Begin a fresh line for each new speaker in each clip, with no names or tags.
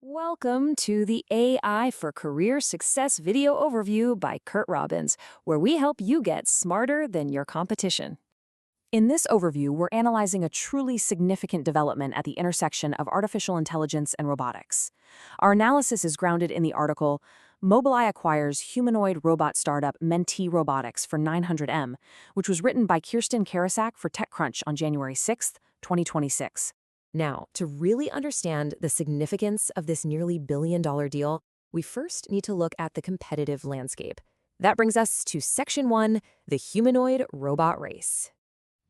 Welcome to the AI for Career Success video overview by Curt Robbins, where we help you get smarter than your competition. In this overview, we're analyzing a truly significant development at the intersection of artificial intelligence and robotics. Our analysis is grounded in the article, Mobileye acquires humanoid robot startup Mentee Robotics for $900 million, which was written by Kirsten Karasak for TechCrunch on January 6, 2026.
Now, to really understand the significance of this nearly billion-dollar deal, we first need to look at the competitive landscape. That brings us to Section 1, the humanoid robot race.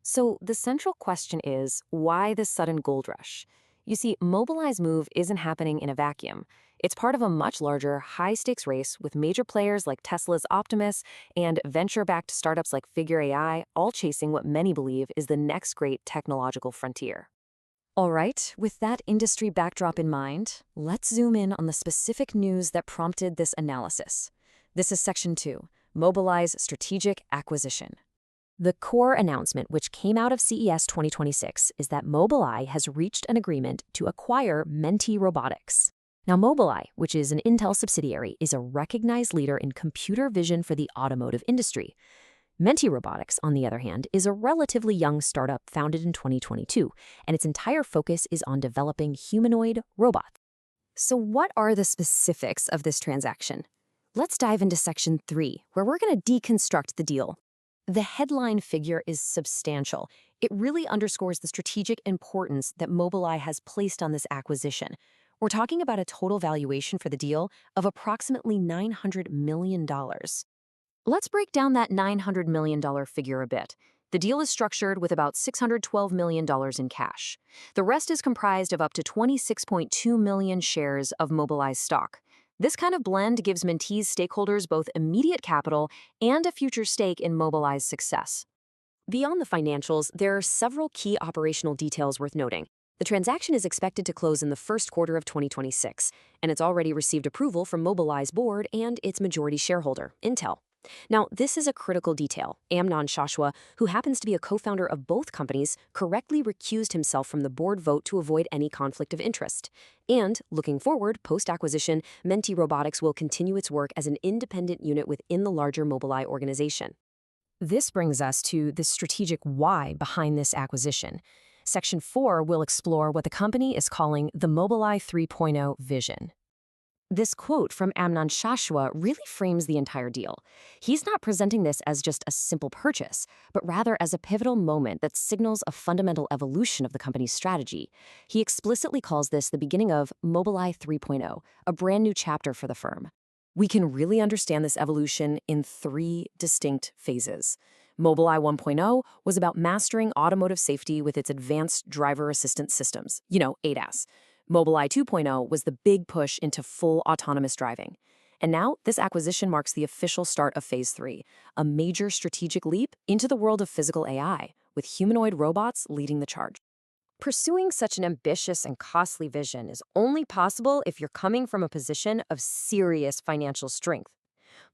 So the central question is, why this sudden gold rush? You see, Mobileye's move isn't happening in a vacuum. It's part of a much larger, high-stakes race with major players like Tesla's Optimus and venture-backed startups like Figure AI, all chasing what many believe is the next great technological frontier. All right, with that industry backdrop in mind, let's zoom in on the specific news that prompted this analysis. This is Section 2, Mobileye's strategic acquisition.
The core announcement, which came out of CES 2026, is that Mobileye has reached an agreement to acquire Mentee Robotics. Now, Mobileye, which is an Intel subsidiary, is a recognized leader in computer vision for the automotive industry. Mentee Robotics, on the other hand, is a relatively young startup founded in 2022, and its entire focus is on developing humanoid robots.
So what are the specifics of this transaction? Let's dive into Section 3, where we're going to deconstruct the deal. The headline figure is substantial. It really underscores the strategic importance that Mobileye has placed on this acquisition. We're talking about a total valuation for the deal of approximately $900 million. Let's break down that $900 million figure a bit. The deal is structured with about $612 million in cash. The rest is comprised of up to 26.2 million shares of Mobileye's stock. This kind of blend gives Mentee's stakeholders both immediate capital and a future stake in Mobileye's success.
Beyond the financials, there are several key operational details worth noting. The transaction is expected to close in the first quarter of 2026, and it's already received approval from Mobileye's board and its majority shareholder, Intel. Now, this is a critical detail. Amnon Shashua, who happens to be a co-founder of both companies, correctly recused himself from the board vote to avoid any conflict of interest. And, looking forward, post-acquisition, Mentee Robotics will continue its work as an independent unit within the larger Mobileye organization.
This brings us to the strategic why behind this acquisition. Section 4 will explore what the company is calling the Mobileye 3.0 vision. This quote from Amnon Shashua really frames the entire deal. He's not presenting this as just a simple purchase, but rather as a pivotal moment that signals a fundamental evolution of the company's strategy. He explicitly calls this the beginning of Mobileye 3.0, a brand new chapter for the firm. We can really understand this evolution in three distinct phases. Mobileye 1.0 was about mastering automotive safety with its advanced driver assistance systems, ADAS. Mobileye 2.0 was the big push into full autonomous driving. And now, this acquisition marks the official start of Phase 3, a major strategic leap into the world of physical AI, with humanoid robots leading the charge. Pursuing such an ambitious and costly vision is only possible if you're coming from a position of serious financial strength.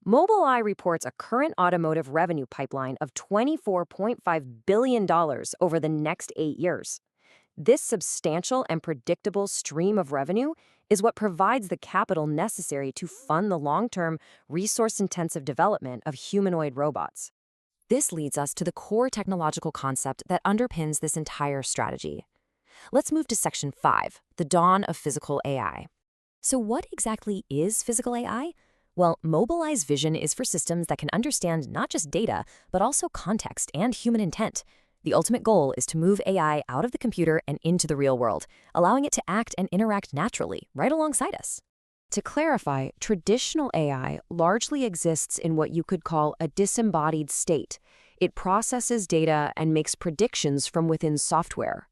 Mobileye reports a current automotive revenue pipeline of $24.5 billion over the next 8 years. This substantial and predictable stream of revenue is what provides the capital necessary to fund the long-term, resource-intensive development of humanoid robots.
This leads us to the core technological concept that underpins this entire strategy. Let's move to Section 5, the dawn of physical AI. So what exactly is physical AI? Well, Mobileye's vision is for systems that can understand not just data, but also context and human intent. The ultimate goal is to move AI out of the computer and into the real world, allowing it to act and interact naturally, right alongside us.
To clarify, traditional AI largely exists in what you could call a disembodied state. It processes data and makes predictions from within software.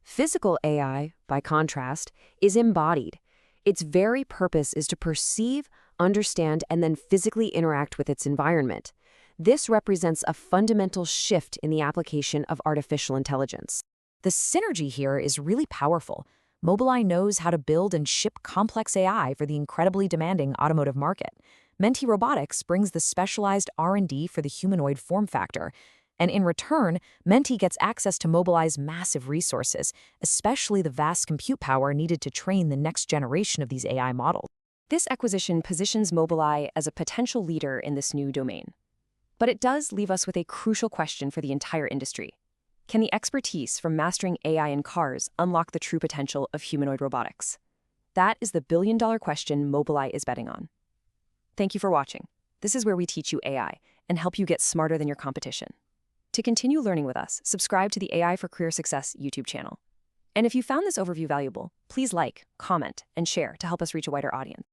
Physical AI, by contrast, is embodied. Its very purpose is to perceive, understand, and then physically interact with its environment. This represents a fundamental shift in the application of artificial intelligence. The synergy here is really powerful. Mobileye knows how to build and ship complex AI for the incredibly demanding automotive market. Mentee Robotics brings the specialized R&D for the humanoid form factor. And in return, Mentee gets access to Mobileye's massive resources, especially the vast compute power needed to train the next generation of these AI models. This acquisition positions Mobileye as a potential leader in this new domain. But it does leave us with a crucial question for the entire industry. Can the expertise from mastering AI in cars unlock the true potential of humanoid robotics? That is the billion-dollar question Mobileye is betting on. Thank you for watching. This is where we teach you AI and help you get smarter than your competition. To continue learning with us, subscribe to the AI for Career Success YouTube channel. And if you found this overview valuable, please like, comment, and share to help us reach a wider audience.